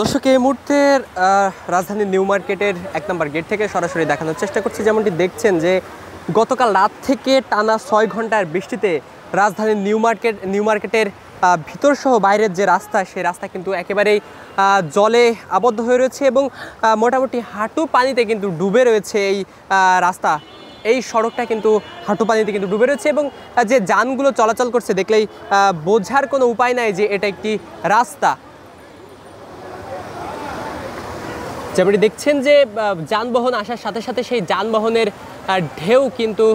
দর্শক এই মুহূর্তের রাজধানীর নিউ মার্কেটের ১ নম্বর গেট থেকে সরাসরি দেখানোর চেষ্টা করছি। যেমনটি দেখছেন যে গতকাল রাত থেকে টানা ৬ ঘন্টার বৃষ্টিতে রাজধানীর নিউ মার্কেটের ভিতরসহ বাইরের যে রাস্তা, সেই রাস্তা কিন্তু একেবারেই জলে আবদ্ধ হয়ে রয়েছে এবং মোটামুটি হাঁটু পানিতে কিন্তু ডুবে রয়েছে এই রাস্তা। এই সড়কটা কিন্তু হাঁটু পানিতে কিন্তু ডুবে রয়েছে এবং যে যানগুলো চলাচল করছে দেখলেই বোঝার কোনো উপায় নাই যে এটা একটি রাস্তা। যেমনটি দেখছেন যে যানবাহন আসার সাথে সাথে সেই যানবাহনের ঢেউ কিন্তু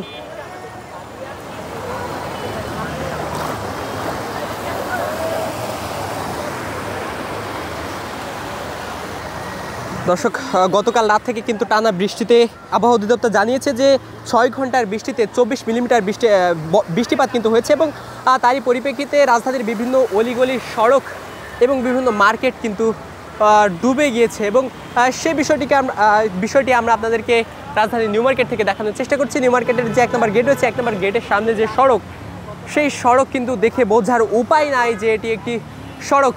দর্শক গতকাল রাত থেকে কিন্তু টানা বৃষ্টিতে আবহাওয়া অধিদপ্তর জানিয়েছে যে ৬ ঘন্টার বৃষ্টিতে ২৪ মিলিমিটার বৃষ্টিপাত কিন্তু হয়েছে এবং তারই পরিপ্রেক্ষিতে রাজধানীর বিভিন্ন অলিগলির সড়ক এবং বিভিন্ন মার্কেট কিন্তু ডুবে গিয়েছে এবং সেই বিষয়টি আমরা আপনাদেরকে রাজধানী নিউ মার্কেট থেকে দেখানোর চেষ্টা করছি। নিউ মার্কেটের যে ১ নম্বর গেট রয়েছে, ১ নম্বর গেটের সামনে যে সড়ক, সেই সড়ক কিন্তু দেখে বোঝার উপায় নাই যে এটি একটি সড়ক।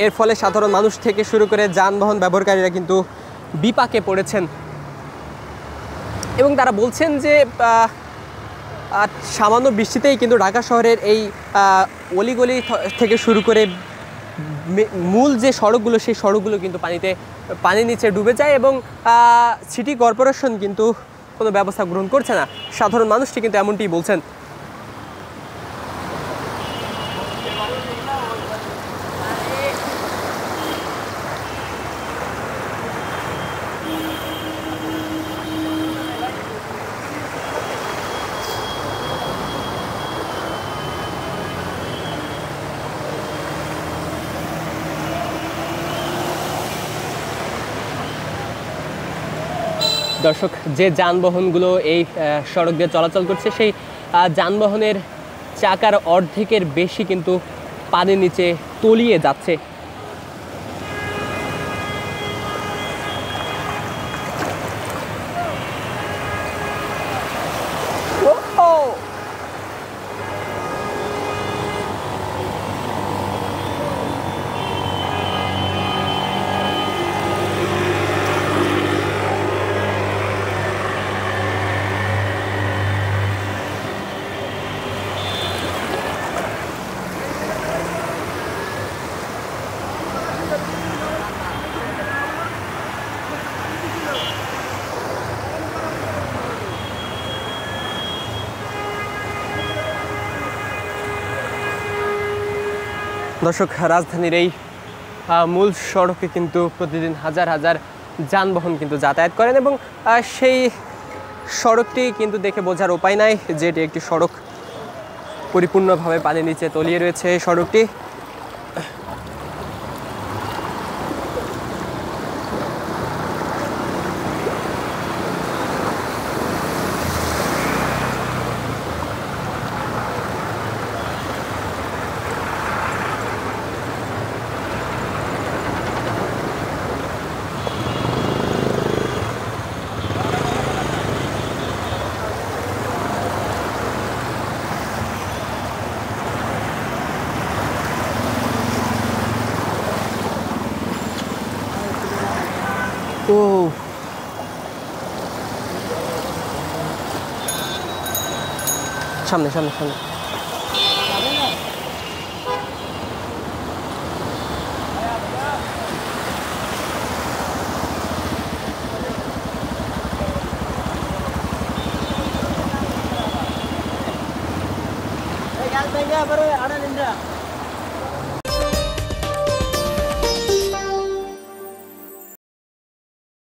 এর ফলে সাধারণ মানুষ থেকে শুরু করে যানবাহন ব্যবহারকারীরা কিন্তু বিপাকে পড়েছেন এবং তারা বলছেন যে সামান্য বৃষ্টিতেই কিন্তু ঢাকা শহরের এই অলিগলি থেকে শুরু করে মূল যে সড়কগুলো, সেই সড়কগুলো কিন্তু পানির নিচে ডুবে যায় এবং সিটি কর্পোরেশন কিন্তু কোনো ব্যবস্থা গ্রহণ করছে না। সাধারণ মানুষটি কিন্তু এমনটিই বলছেন। দর্শক, যে যানবাহনগুলো এই সড়ক দিয়ে চলাচল করছে, সেই যানবাহনের চাকার অর্ধেকের বেশি কিন্তু পানির নিচে তলিয়ে যাচ্ছে। দর্শক, রাজধানীর এই মূল সড়কে কিন্তু প্রতিদিন হাজার হাজার যানবাহন কিন্তু যাতায়াত করেন এবং সেই সড়কটি কিন্তু দেখে বোঝার উপায় নাই যে এটি একটি সড়ক। পরিপূর্ণভাবে পানির নিচে তলিয়ে রয়েছে এই সড়কটি। ও সামনে সামনে সামনে baru ada Linda.